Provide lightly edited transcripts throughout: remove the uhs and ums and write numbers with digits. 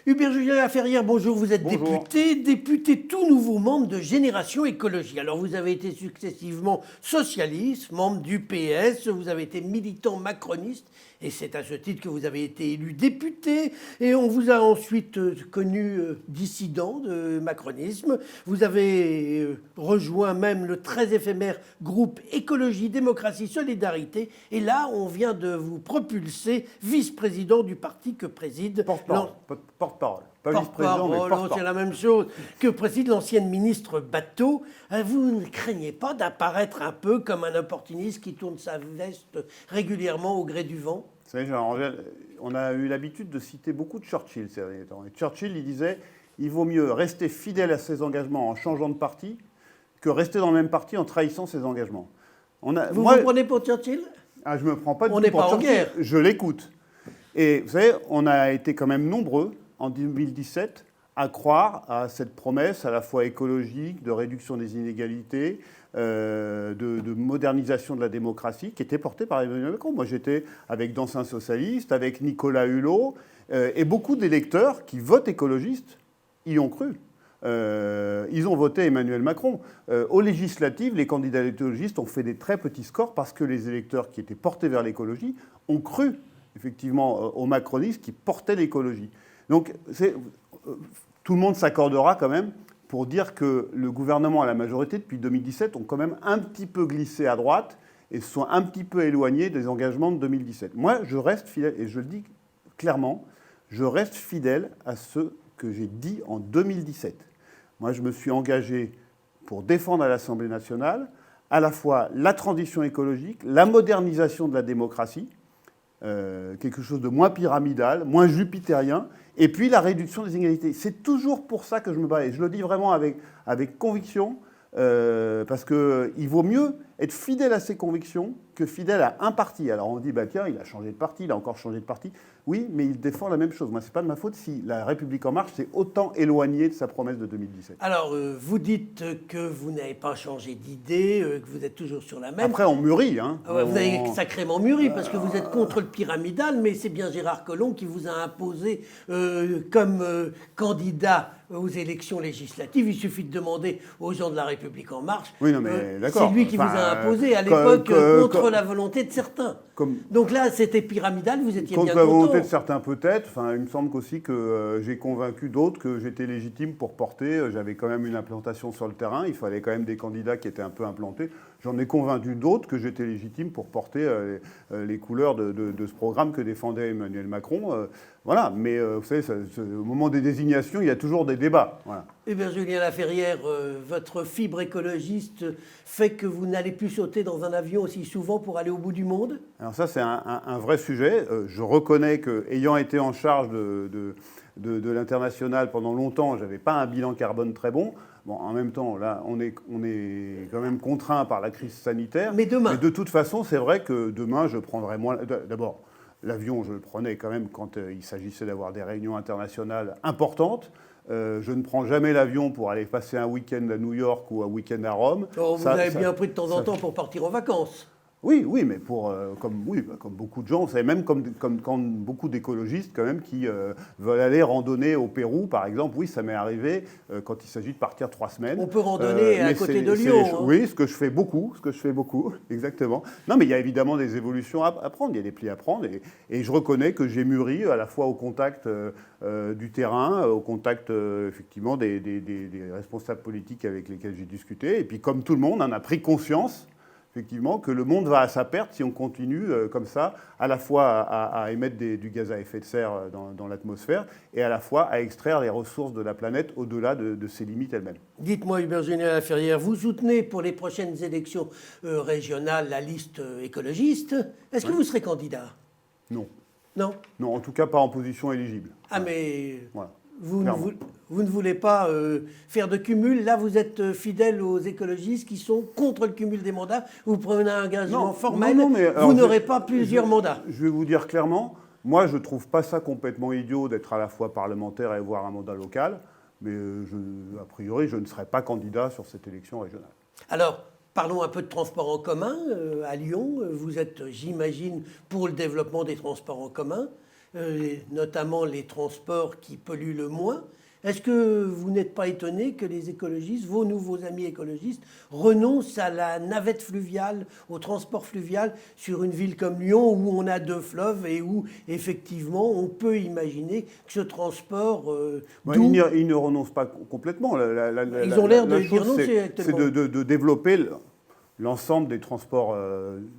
Hubert Julien Laferrière, bonjour, vous êtes Bonjour. député tout nouveau membre de Génération Écologie. Alors vous avez été successivement socialiste, membre du PS, vous avez été militant macroniste, et c'est à ce titre que vous avez été élu député, et on vous a ensuite connu dissident de macronisme. Vous avez rejoint même le très éphémère groupe Écologie, Démocratie, Solidarité, et là on vient de vous propulser vice-président du parti que préside... Porte-parole. Porte-parole. Pas vice-président, mais Porte-parole, c'est porte-parole. la même chose que préside l'ancienne ministre Bateau. Vous ne craignez pas d'apparaître un peu comme un opportuniste qui tourne sa veste régulièrement au gré du vent? Vous savez, on a eu l'habitude de citer beaucoup de Churchill ces derniers temps. Et Churchill, il disait il vaut mieux rester fidèle à ses engagements en changeant de parti que rester dans le même parti en trahissant ses engagements. Vous vous prenez pour Churchill? Je ne me prends pas du On tout n'est pour pas en Churchill, guerre. je l'écoute. Et vous savez, on a été quand même nombreux en 2017 à croire à cette promesse à la fois écologique, de réduction des inégalités, de modernisation de la démocratie qui était portée par Emmanuel Macron. Moi, j'étais avec d'anciens socialistes, avec Nicolas Hulot, et beaucoup d'électeurs qui votent écologistes y ont cru. Ils ont voté Emmanuel Macron. Aux législatives, les candidats écologistes ont fait des très petits scores parce que les électeurs qui étaient portés vers l'écologie ont cru effectivement aux macronistes qui portaient l'écologie. Donc tout le monde s'accordera quand même pour dire que le gouvernement et la majorité depuis 2017 ont quand même un petit peu glissé à droite et se sont un petit peu éloignés des engagements de 2017. Moi, je reste fidèle, et je le dis clairement, je reste fidèle à ce que j'ai dit en 2017. Moi, je me suis engagé pour défendre à l'Assemblée nationale à la fois la transition écologique, la modernisation de la démocratie, quelque chose de moins pyramidal, moins jupitérien, et puis la réduction des inégalités. C'est toujours pour ça que je me bats, et je le dis vraiment avec conviction, parce qu'il vaut mieux être fidèle à ses convictions que fidèle à un parti. Alors on dit, bah tiens, il a changé de parti, il a encore changé de parti. Oui, mais il défend la même chose. Moi, c'est pas de ma faute si la République En Marche s'est autant éloignée de sa promesse de 2017. Alors, vous dites que vous n'avez pas changé d'idée, que vous êtes toujours sur la même. Après, on mûrit. Hein. Vous avez sacrément mûri, parce que vous êtes contre le pyramidal, mais c'est bien Gérard Collomb qui vous a imposé comme candidat aux élections législatives. Il suffit de demander aux gens de la République En Marche. Oui, non, mais d'accord. C'est lui qui vous a imposé à l'époque contre la volonté de certains. Donc là, c'était pyramidal, vous étiez bien content. Contre la volonté de certains peut-être. Enfin, il me semble aussi que j'ai convaincu d'autres que j'étais légitime pour porter. J'avais quand même une implantation sur le terrain. Il fallait quand même des candidats qui étaient un peu implantés. J'en ai convaincu d'autres que j'étais légitime pour porter les couleurs de ce programme que défendait Emmanuel Macron. Voilà, mais vous savez, au moment des désignations, il y a toujours des débats. Voilà. Hubert Julien Laferrière, votre fibre écologiste fait que vous n'allez plus sauter dans un avion aussi souvent pour aller au bout du monde? Alors ça, c'est un vrai sujet. Je reconnais qu'ayant été en charge de l'international pendant longtemps, je n'avais pas un bilan carbone très bon. Bon, en même temps, là, on est quand même contraint par la crise sanitaire. Mais demain. Mais de toute façon, c'est vrai que demain, je prendrai moins... D'abord, l'avion, je le prenais quand même quand il s'agissait d'avoir des réunions internationales importantes. Je ne prends jamais l'avion pour aller passer un week-end à New York ou un week-end à Rome. Oh, vous avez bien pris de temps en temps pour partir en vacances. Oui, mais comme beaucoup de gens, vous savez, même comme beaucoup d'écologistes quand même qui veulent aller randonner au Pérou, par exemple. Oui, ça m'est arrivé quand il s'agit de partir 3 semaines. On peut randonner à côté de Lyon. Oui, ce que je fais beaucoup, exactement. Non, mais il y a évidemment des évolutions à prendre, il y a des plis à prendre, et je reconnais que j'ai mûri à la fois au contact du terrain, au contact effectivement des responsables politiques avec lesquels j'ai discuté, et puis comme tout le monde, on a pris conscience effectivement, que le monde va à sa perte si on continue comme ça, à la fois à émettre du gaz à effet de serre dans l'atmosphère et à la fois à extraire les ressources de la planète au-delà de ses limites elles-mêmes. Dites-moi, Hubert Julien Laferrière, vous soutenez pour les prochaines élections régionales la liste écologiste. Est-ce que vous serez candidat? Non. Non? Non, en tout cas pas en position éligible. Ah, mais... Voilà. Vous ne voulez pas faire de cumul. Là, vous êtes fidèle aux écologistes qui sont contre le cumul des mandats. Vous prenez un engagement formel. Mais vous n'aurez pas plusieurs mandats. Je vais vous dire clairement, moi, je ne trouve pas ça complètement idiot d'être à la fois parlementaire et avoir un mandat local. Mais a priori, je ne serai pas candidat sur cette élection régionale. Alors, parlons un peu de transport en commun à Lyon. Vous êtes, j'imagine, pour le développement des transports en commun. notamment les transports qui polluent le moins. Est-ce que vous n'êtes pas étonné que les écologistes, vos nouveaux amis écologistes, renoncent à la navette fluviale, au transport fluvial sur une ville comme Lyon où on a 2 fleuves et où effectivement on peut imaginer que ce transport Ils ne renoncent pas complètement. Ils ont l'air de dire non, c'est de développer l'ensemble des transports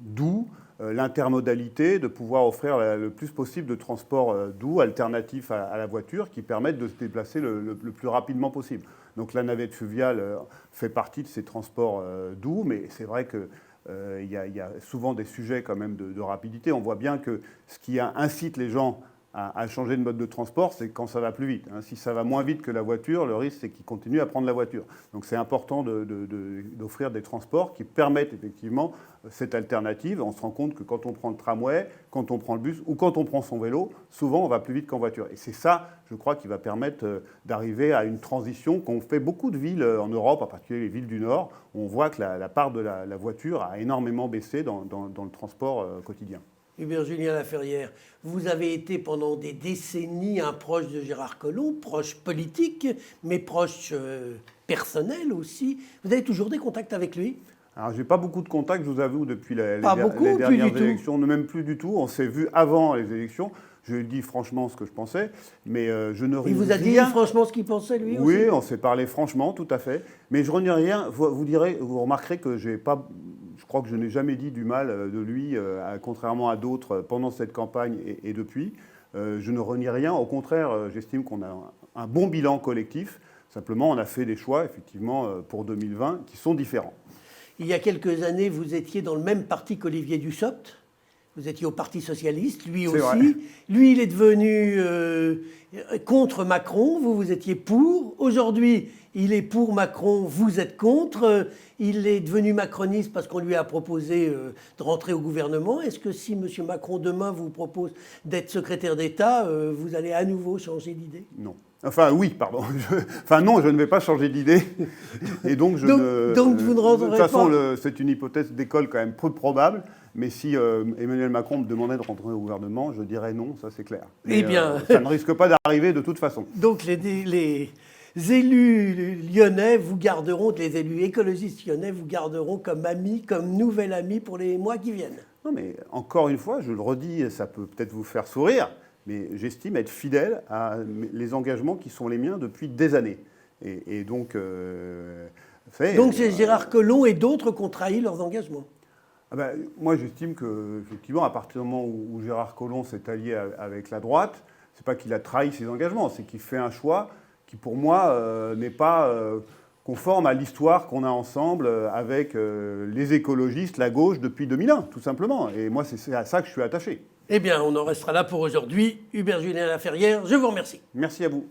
doux, l'intermodalité, de pouvoir offrir le plus possible de transports doux, alternatifs à la voiture, qui permettent de se déplacer le plus rapidement possible. Donc la navette fluviale fait partie de ces transports doux, mais c'est vrai que il y a souvent des sujets quand même de rapidité. On voit bien que ce qui incite les gens à changer de mode de transport, c'est quand ça va plus vite. Si ça va moins vite que la voiture, le risque, c'est qu'ils continuent à prendre la voiture. Donc c'est important d'offrir des transports qui permettent effectivement cette alternative. On se rend compte que quand on prend le tramway, quand on prend le bus ou quand on prend son vélo, souvent on va plus vite qu'en voiture. Et c'est ça, je crois, qui va permettre d'arriver à une transition qu'ont fait beaucoup de villes en Europe, en particulier les villes du Nord, où on voit que la part de la voiture a énormément baissé dans le transport quotidien. Hubert Julien Laferrière, vous avez été pendant des décennies un proche de Gérard Collomb, proche politique, mais proche personnel aussi. Vous avez toujours des contacts avec lui? Alors, j'ai pas beaucoup de contacts, je vous avoue, depuis les dernières élections. Même plus du tout. On s'est vu avant les élections. Je lui ai dit franchement ce que je pensais, mais je ne renie rien. Il vous a dit franchement ce qu'il pensait, lui aussi? Oui, on s'est parlé franchement, tout à fait. Mais je ne renie rien. Vous remarquerez que je crois que je n'ai jamais dit du mal de lui, contrairement à d'autres, pendant cette campagne et depuis. Je ne renie rien. Au contraire, j'estime qu'on a un bon bilan collectif. Simplement, on a fait des choix, effectivement, pour 2020, qui sont différents. Il y a quelques années, vous étiez dans le même parti qu'Olivier Dussopt. Vous étiez au Parti socialiste, lui aussi. Vrai. Lui, il est devenu contre Macron, vous étiez pour. Aujourd'hui, il est pour Macron, vous êtes contre. Il est devenu macroniste parce qu'on lui a proposé de rentrer au gouvernement. Est-ce que si M. Macron, demain, vous propose d'être secrétaire d'État, vous allez à nouveau changer d'idée? Non. Enfin, oui, pardon. Non, je ne vais pas changer d'idée. Et donc, vous ne rentrerez pas. De toute façon, c'est une hypothèse d'école quand même peu probable. Mais si Emmanuel Macron me demandait de rentrer au gouvernement, je dirais non, ça c'est clair. Mais, ça ne risque pas d'arriver de toute façon. Donc les élus lyonnais vous garderont, les élus écologistes lyonnais vous garderont comme amis, comme nouvel ami pour les mois qui viennent. Non, mais encore une fois, je le redis, ça peut peut-être vous faire sourire, mais j'estime être fidèle à les engagements qui sont les miens depuis des années. Et donc... donc c'est Gérard Collomb et d'autres qui ont trahi leurs engagements. Moi, j'estime qu'effectivement, à partir du moment où Gérard Collomb s'est allié avec la droite, c'est pas qu'il a trahi ses engagements, c'est qu'il fait un choix qui, pour moi, n'est pas conforme à l'histoire qu'on a ensemble avec les écologistes, la gauche, depuis 2001, tout simplement. Et moi, c'est à ça que je suis attaché. Eh bien, on en restera là pour aujourd'hui. Hubert Julien Laferrière, je vous remercie. Merci à vous.